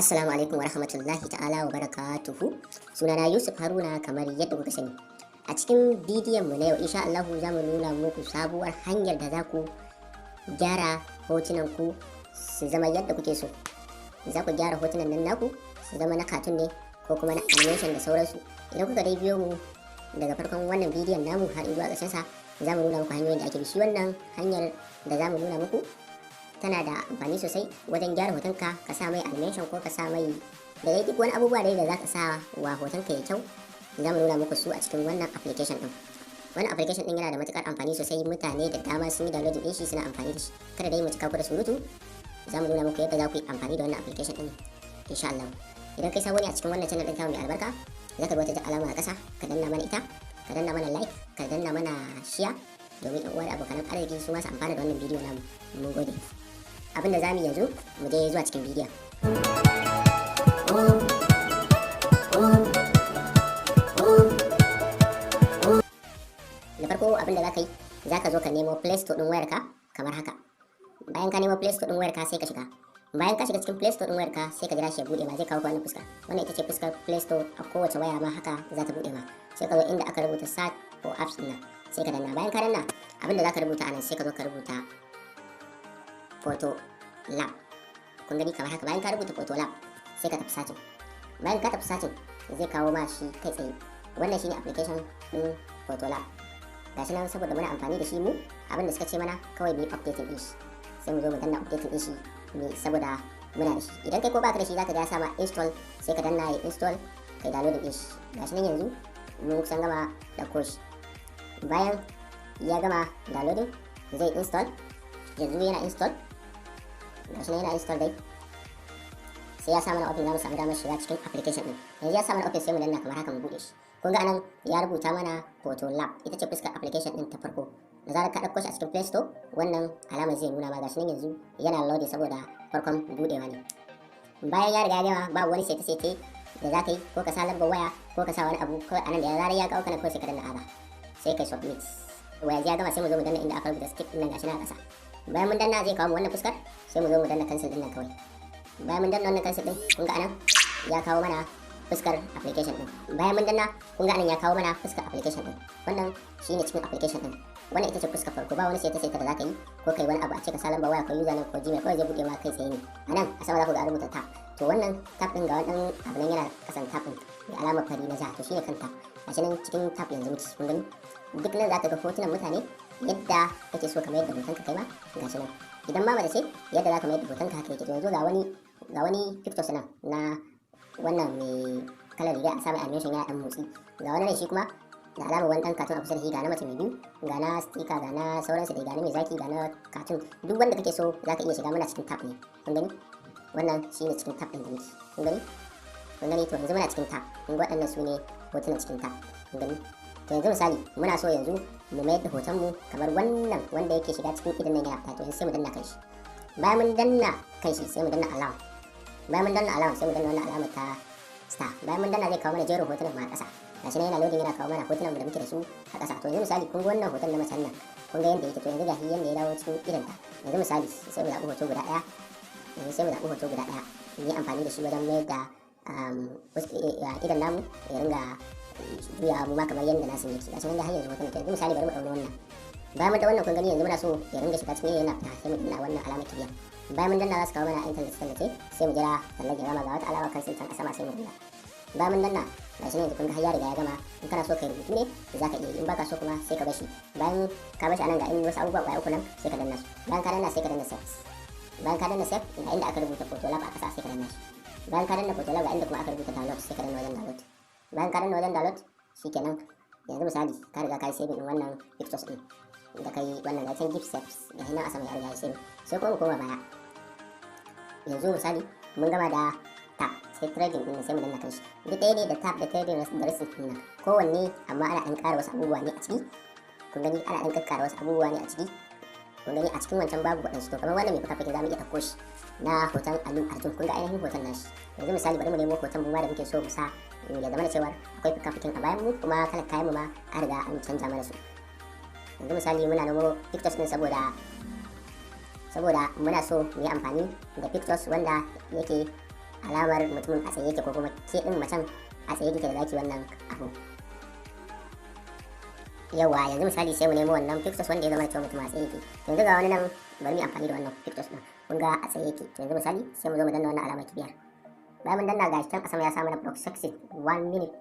Assalamu alaikum wa rahmatullahi ta'ala wa barakatuhu. Sunana Yusuf Haruna kamar yadda kuka sani. A cikin bidiyon mu na yau insha Allah za mu nuna muku sabuwar hanyar da za ku gyara hotunan ku su zama yadda kuke so. Za ku gyara hotunan nan naku su zama na cartoon ne ko kuma na animation da sauransu. Idan kuka dai biyo mu daga farkon wannan bidiyon namu har zuwa ƙarshen sa, za mu nuna muku hanyoyin da ake bi. Shi wannan hanyar da za mu nuna muku tana da amfani sosai wajen gyara hotonka, ka sa mai animation ko ka sa mai da dai duk wani abubuwa dai da za ka sa wa hotonka ya kyau. Za mu nuna muku su a cikin wannan application din. Wannan application din yana da matukar amfani sosai, mutane da dama sun yi downloading din shi suna amfani da shi. Kada dai mu cika ku da surutu, za mu nuna muku yadda za ku yi amfani da wannan application din insha Allah. Idan kai sabo ne a cikin wannan channel din mai albarka, za ka wata alama a ƙasa, ka danna mana ita, ka danna mana like, ka danna mana share domin yan uwa da abokan arziki su ma su amfana da wannan bidiyo namu. Mun gode. Abinda za mu yanzu mu je zuwa cikin bidiyon. Da farko abinda za ka yi, za ka zo ka nemo Play Store ɗin wayarka kamar haka. Bayan ka nemo Play Store ɗin wayarka sai ka shiga. Bayan ka shiga cikin Play Store ɗin wayarka sai ka jira shi ya buɗe ma, zai kawo wannan fuska. Wannan ita ce fuskar Play Store, a kowace waya ma haka za ta buɗe ma. Sai ka zo inda aka rubuta search for apps ɗin nan, sai ka danna. Bayan ka danna abinda za ka rubuta anan sai ka zo ka rubuta Photo Lab. Kun gani kamar haka. Bayan ka rubuta Photo Lab sai ka tafi searching. Bayan ka tafi searching zai kawo ma shi kai tsaye. Wannan shine application din Photo Lab. Gashi nan saboda muna amfani da shi mu, abin da suka ce mana kawai mu updating din shi. Sai mu zo mu danna updating din shi ne saboda muna da shi. Idan kai ko baka da shi zaka ga ya sama install, sai ka danna ya install kai download din shi. Gashi nan yanzu mun kusan gama dauko shi. Bayan ya gama downloading zai install. Yanzu yana install. Gashi nan yana install dai. Sai ya sa mana open, za mu samu damar shiga cikin application din. Yanzu ya sa mana open sai mu danna kamar haka mu bude shi. Kun ga anan ya rubuta mana Photo Lab, ita ce fuskar application din ta farko. Da zarar ka dauko shi a cikin Play Store, wannan alamar zai nuna ma. Gashi nan yanzu yana loading saboda farkon budewa ne. Bayan ya riga ya gama, babu wani sete da za ka yi, ko ka sa lambar waya ko ka sa wani abu. Kawai anan da ya zarar ya kawo kana kawai sai ka danna ada, sai ka submit. Waya ya gama sai mu zo mu danna inda aka rubuta skip din nan, gashi nan a ƙasa. Bayan mun danna zai kawo mu wannan fuskar, sai mu zo mu danna cancel din nan kawai. Bayan mun danna wannan cancel din, kun ga anan ya kawo mana fuskar application din. Bayan mun danna kun ga anan ya kawo mana fuskar application din. Wannan shine cikin application din. Wannan ita ce fuskar farko, ba wani sai ta da zaka yi ko kai wani abu a ce ka sa lambar waya ko username ko Gmail, kawai zai bude ma kai tsaye ne. Anan a sama za ku ga rubuta tab. To wannan tab din ga wannan abu nan yana kasan tab din da alamar fari na ja, to shine kan tab. Gashi nan cikin tab yanzu muke, kun gani duk nan za ka ga hotunan mutane yadda kake so ka mayar da hotonka kai ma. Gashi nan idan ma ba da ce yadda za ka mayar da hotonka haka yake. To yanzu ga wani pictures nan na wannan mai kalar riga a samun animation yana dan motsi. Ga wani ne shi kuma da alamar wani dan cartoon a kusa da shi, ga na mace mai biyu, ga na sticker, ga na sauransu dai, ga na mai zaki, ga na cartoon. Duk wanda kake so za ka iya shiga, muna cikin tab ne. Kun gani wannan shine cikin tab din da muke. Kun gani to yanzu muna cikin tab. Kun ga waɗannan su ne hotunan cikin tab. Kun gani to yanzu misali muna so yanzu mu mayar da hoton mu kamar wannan wanda yake shiga cikin idan nan yana fita. To sai mu danna kai shi. Bayan mun danna kai shi sai mu danna alama. Bayan mun danna alama sai mu danna wannan alama ta star. Bayan mun danna zai kawo mana jerin hotunan ma a ƙasa. Gashi nan yana loading, yana kawo mana hotunan da muke da su a ƙasa. To yanzu misali kun ga wannan hoton na macen nan, kun ga yanda yake. To yanzu gashi yanda ya dawo cikin idan ta. Yanzu misali sai mu zaɓi hoto guda ɗaya. Yanzu sai mu zaɓi hoto guda ɗaya mu yi amfani da shi wajen mayar da idan namu ya ringa juya mu ma kamar yanda nasu yake. Gashi nan da har yanzu hoton. Yanzu misali bari mu ɗaura wannan. Bayan mun da wannan kun gani yanzu muna so ya ringa shiga cikin yana fita, sai mu danna wannan alamar kiriya. Bayan mun danna za su kawo mana internet tallace, sai mu jira sannan ya gama. Ga wata alama kan sun can a sama sai mu danna. Bayan mun danna gashi ne yanzu kun ga har ya riga ya gama. In kana so kai rubutu ne za ka iya yi, in baka so kuma sai ka bashi. Bayan ka bashi anan ga in wasu abubuwa kwaya uku nan sai ka danna su. Bayan ka danna sai ka danna save. Bayan ka danna save ga inda aka rubuta Photo Lab a ƙasa sai ka danna shi. Bayan ka danna Photo Lab ga inda kuma aka rubuta download sai ka danna wajen download. Bayan ka danna wajen download shikenan yanzu misali ka riga ka yi saving din wannan pictures din da kai wannan ga can gift saves ga hina a sama ya riga ya save. Sai kuma mu koma baya. Yanzu misali mun gama da tab, sai trading din sai mu danna kanshi. Duk ɗaya ne da tab da trading da receipt din nan, kowanne amma ana ɗan ƙara wasu abubuwa ne a ciki. Kun gani ana ɗan ƙaƙƙara wasu abubuwa ne a ciki. Kun gani a cikin wancan babu waɗansu. To kamar wannan mai fuka-fuki za mu iya ɗauko shi na hoton Alu Arjun. Kun ga ainihin hoton nashi. Yanzu misali bari mu nemo hoton mu ma da muke so mu sa ya zama da cewa akwai fuka-fukin a bayan mu, kuma kalar kayan mu ma an riga an canja mana su. Yanzu misali muna nemo pictures din saboda muna so mu yi amfani da pictures wanda yake alamar mutumin a tsaye yake ko kuma ke din macen a tsaye kike da zaki wannan abu. Yawa yanzu misali sai mu nemo wannan pictures wanda ya zama cewa mutum a tsaye yake. Yanzu ga wani nan bari mu amfani da wannan pictures din. Kun ga a tsaye yake. Yanzu misali sai mu zo mu danna wannan alamar kibiyar. Bayan mun danna gashi can a sama ya sa mana proxy 1 minute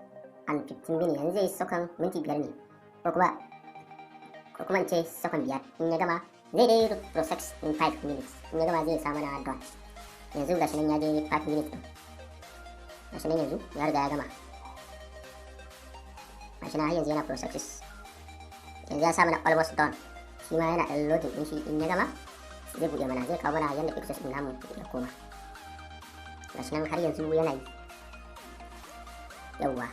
and 15 minutes. Yanzu zai sakan minti 5 ne. Ko kuma in ce sakon 5. In ya gama zai dai process in 5 minutes. In ya gama zai sa mana dot. Yanzu gashi nan ya je 5 minutes din. Gashi nan yanzu ya riga ya gama. Gashi nan har yanzu yana process. Yanzu ya sa mana almost done. Shi ma yana ɗan loading ɗin shi in ya gama zai buɗe mana zai kawo mana yadda pictures ɗin namu ya koma. Gashi nan har yanzu yana yi. Yawwa.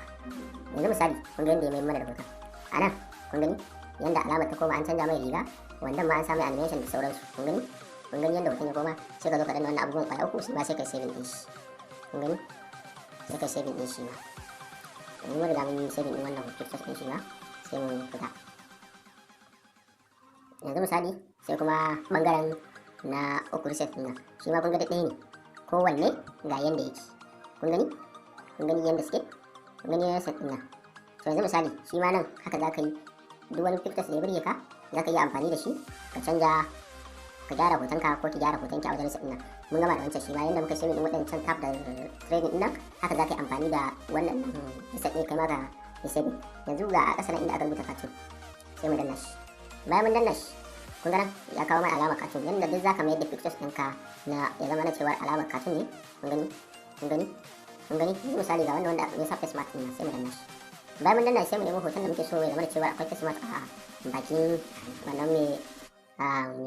Yanzu misali kun ga yadda ya mai mana da hoton. A nan kun gani yadda alamar ta koma an canza mai riga, wannan ma an sa mai animation da sauransu. Kun gani? Kun gani yadda hoton ya koma sai ka zo ka danna wannan abubuwan kwaya uku shi ma sai kai saving ɗin shi. Kun gani? Sai kai saving ɗin shi ma. Yanzu mun riga mun yi saving ɗin wannan pictures ɗin shi ma sai mun fita. Yanzu misali sai kuma bangaren na uku reset ɗin nan shi ma kun ga ɗaya ne kowanne ga yanda yake. Kun gani yanda suke, kun gani reset ɗin nan. To yanzu misali shi ma nan haka za ka yi duk wani pictures da ya burge ka za ka yi amfani da shi ka canja ka gyara hotonka ko ki gyara hotonki a wajen reset ɗin nan. Mun gama da wancan shi ma yanda muka shirya waɗancan tab da trading ɗin nan haka za ka yi amfani da wannan reset ɗin kai ma ka yi saving. Yanzu ga a ƙasa nan inda aka rubuta cartoon sai mu danna shi. Bayan mun danna shi kun gana ya kawo mai alamar cartoon yadda duk zaka mayar da pictures ɗinka na ya zama na cewa alamar cartoon ne. Kun gani yanzu misali ga wanda ya sa face mask ɗin sai mu danna shi. Bayan mun danna shi sai mu nemo hoton da muke so ya zama na cewa akwai face mask a bakin wannan mai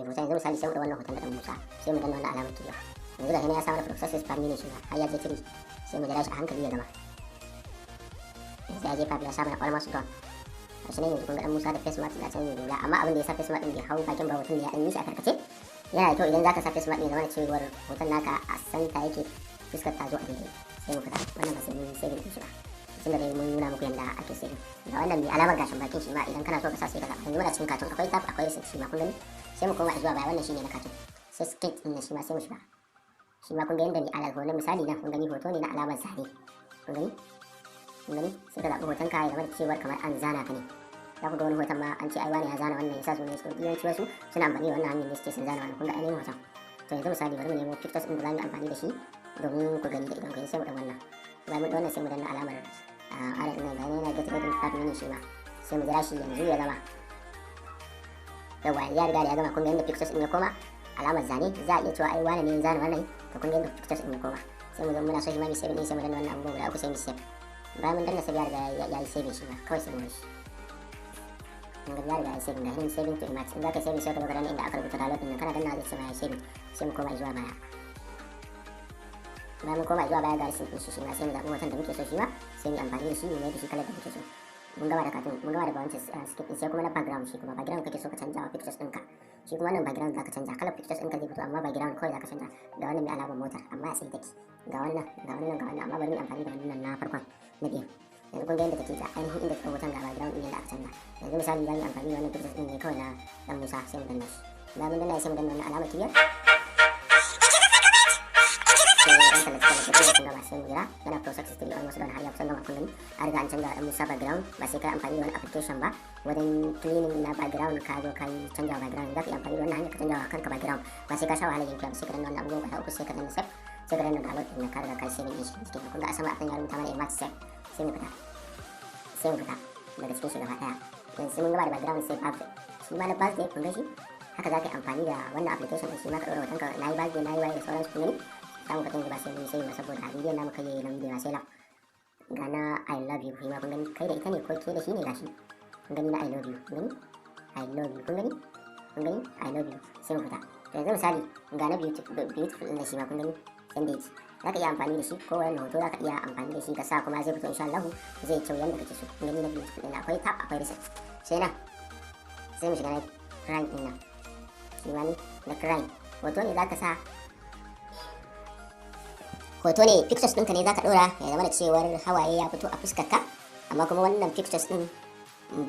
hoton. Yanzu misali sai mu da wannan hoton da ɗan Musa sai mu danna wannan alamar kiriya. Yanzu ga hina ya sa mana processes per minute shi har ya je 3 sai mu jira shi a hankali ya gama. Yanzu ya je 5 ya sa mana almost done. Gashi nan yanzu kun ga dan Musa da face mask da can riga amma abin da ya sa face mask din bai hau bakin ba hoton da ya dan yi shi a karkace. Yana da kyau idan zaka sa face mask din zama da cewa hoton naka a santa yake fuskar ta zo a daidai. Sai mu fita wannan ba sai mun saving din shi ba. Tunda dai mun nuna muku yanda ake saving. Da wannan mai alamar gashin bakin shi ma idan kana so ka sa sai ka sa. Yanzu muna cikin cartoon akwai tab akwai reset shi ma kun gani. Sai mu koma zuwa baya wannan shine na cartoon. Sai skate din shi ma sai mu shiga. Shi ma kun ga yanda ni alal hoton misali nan kun gani hoto ne na alamar zane. Kun gani sai ka zaɓi hoton ka ya zama da cewa kamar an zana ka ne. Za ku ga wani hoton ma an ce ai wani ya zana wannan ya sa sunan shi. Yawanci wasu suna amfani da wannan hanyar ne suke sun zana wannan kun ga ainihin hoton. To yanzu misali bari mu nemo pictures ɗin da za mu yi amfani da shi domin ku gani da idan kai sai mu ɗan wannan. Bayan mu ɗan wannan sai mu danna alamar ara ɗin nan bayan yana get ready start mini shi ma sai mu jira shi yanzu ya gama. Yawa ya riga da ya gama kun ga yadda pictures ɗin ya koma alamar zane za a iya cewa ai wani ne ya zana wannan to kun ga yadda pictures ɗin ya koma. Sai mu zo muna so shi ma mu save ɗin sai mu danna wannan abubuwan guda uku sai mu save. Bayan mun danna save ya riga ya yi saving shi ma kawai sai mu shi. Mun ga ya riga ya saving ga hin saving to image in za ka saving sai ka zo ka danna inda aka rubuta download ɗin kana danna zai ce ma ya saving sai mu koma zuwa baya. Bayan mun koma zuwa baya ga receipt ɗin shi ma sai mu zaɓi hoton da muke so shi ma sai mu amfani da shi mu mai da shi kalar da muke so. Mun gama da cartoon mun gama da wancan skip ɗin sai kuma na background shi kuma background kake so ka canja wa pictures ɗinka. Shi kuma wannan background za ka canja kalar pictures ɗinka zai fito amma background kawai za ka canja da wannan mai alamar motar amma a tsaye take. Ga wannan amma bari mu amfani da wannan na farkon na biyu. Yanzu kun ga yadda take ta ainihin inda ta hoton ga background ɗin yadda aka canza. Yanzu misali za mu amfani da wannan pictures ɗin ne kawai na dan Musa sai mu danna shi. Bayan mun danna sai mu danna wannan alamar kibiyar. Sai mu jira yana process still almost done har ya kusan gama kun gani an riga an canza dan Musa background ba sai kai amfani da wani application ba wajen cleaning na background ka zo kai canja background za ka yi amfani da wannan hanyar ka canja wa kanka background ba sai ka sha wahala yanke ba sai ka danna wannan abubuwan guda uku sai ka danna save sai ka danna download din ka riga kai saving din shi cikin kun ga a sama akan ya rubuta mana image save sai mu fita daga cikin shi gaba daya yanzu mun gaba da background sai birthday shi ma na birthday kun ga shi haka za ka yi amfani da wannan application din shi ma ka ɗora hotonka na yi birthday na yi waye da sauransu kun gani samu katon ba sai mun sai ba saboda bidiyon namu kai na bidiyo sai la ga na I love you kuma kun gani kai da ita ne ko ke da shi ne gashi kun gani na I love you kun gani I love you kun gani I love you sai mu fita to yanzu misali ga na beautiful din shi ma kun gani send it zaka iya amfani da shi ko wani hoto zaka iya amfani da shi ka sa kuma zai fito insha Allah zai kyau yanda kake so kun gani na beautiful din akwai tab akwai reset sai mu shiga na crime din nan shi ma ne na crime hoto ne zaka sa hoto ne pictures ɗinka ne zaka ɗora ya zama da cewar hawaye ya fito a fuskarka amma kuma wannan pictures ɗin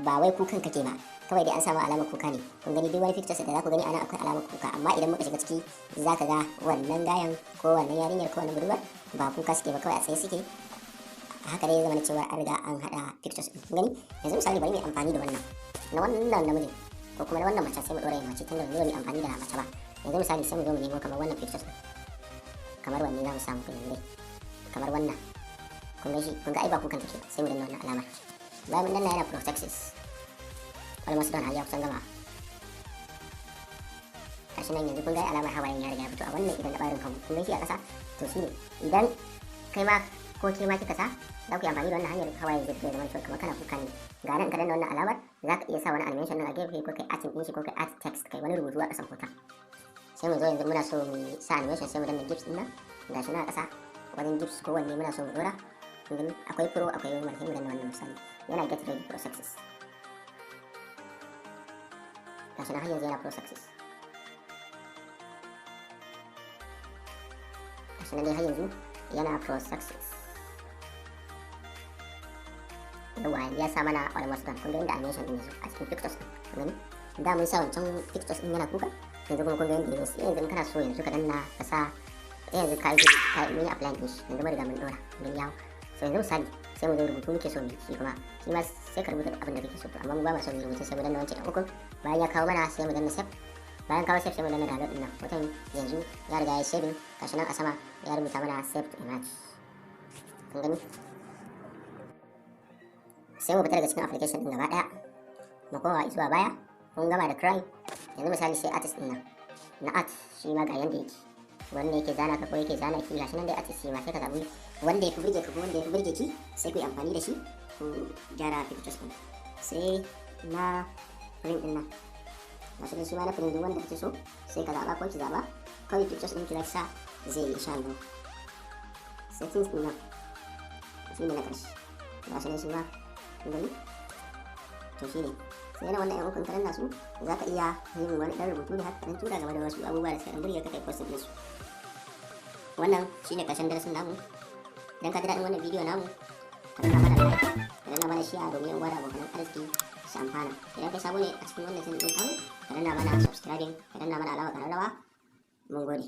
ba wai kukan kake ba kawai dai an samu alamar kuka ne. Kun gani duk wani pictures da za ku gani ana akwai alamar kuka, amma idan muka shiga ciki za ka ga wannan gayan ko wannan yarinyar ko wannan budurwar ba kuka suke ba, kawai a tsaye suke. Haka dai zama cewa an riga an haɗa pictures ɗin. Kun gani yanzu misali bari mu yi amfani da wannan na wannan namijin ko kuma na wannan mace, sai mu ɗora yin mace tunda ba mu yi amfani da mace ba. Yanzu misali sai mu zo mu nemo kamar wannan pictures ɗin, kamar wanne za mu samu kullum dai, kamar wannan. Kun ga shi, kun ga ai ba kukan take ba, sai mu danna wannan alamar. Bayan mun danna yana processes, almost done, har ya kusan gama. Gashi nan yanzu kun ga alamar hawayen ya riga ya fito a wannan idan da barin kanmu. Kun ga shi a ƙasa, to shine idan kai ma ko ke ma kika sa za ku yi amfani da wannan hanyar hawaye zai fito da mantuwa kamar kana kuka ne. Ga nan ka danna wannan alamar za ka iya sa wani animation nan a gefe ko kai arting ɗin shi ko kai art text, kai wani rubutu a ƙasan hoton. Sai mu zo yanzu muna so mu sa animation, sai mu danna gifs ɗin nan. Gashi nan a ƙasa wajen gifs kowanne muna so mu ɗora. Kun gani akwai pro akwai normal, sai mu danna wannan misali yana get ready processes. Gashi nan har yanzu yana processes. Gashi nan dai har yanzu yana processes. Yawa yanzu ya sa mana almost done. Kun ga inda animation din yanzu a cikin pictures din. Kun gani da mun sa wancan pictures din yana kuka, yanzu kuma kun ga inda yanzu in kana so yanzu ka danna ka sa yanzu ka yi mini apply din shi, yanzu mun riga mun dora mun yawo. So yanzu misali sai mu zo rubutu muke so mu shi kuma shi ma sai ka rubuta abin da kake so, amma mu ba mu so mu rubuta, sai mu danna wancan ukun. Bayan ya kawo mana sai mu danna save. Bayan kawo save sai mu danna download din nan. Hoton yanzu ya riga ya saving, gashi nan a sama ya rubuta mana save to image. Kun gani sai mu fita daga cikin application din gaba daya mu koma zuwa baya. Kun gama da crime, yanzu misali sai artist din nan na art shi ma ga yanda yake, wanda yake zana ka ko yake zana ki, gashi nan dai artist shi ma sai ka zabi wanda yafi burge ka ko wanda yafi burge ki, sai ku yi amfani da shi ku gyara pictures din. Sai na print din nan gashi nan shi ma na print din wanda kake so sai ka zaba ko ki zaba, kawai pictures din ki sa zai yi insha Allah. Settings din nan shi ne na karshe, gashi nan shi ma gani to shine sai na wannan yan ukun karan nasu za ka iya yin wani dan rubutu da haka dan tura game da wasu abubuwa da suka burge ka kai post din su. Wannan shine karshen darasin namu. Idan ka ji daɗin wannan bidiyo namu ka danna mana like, ka danna mana share domin yan gwada abokan arziki su amfana. Idan kai sabo ne a cikin wannan channel din ka danna mana subscribing, ka danna mana alama ƙararrawa. Mun gode.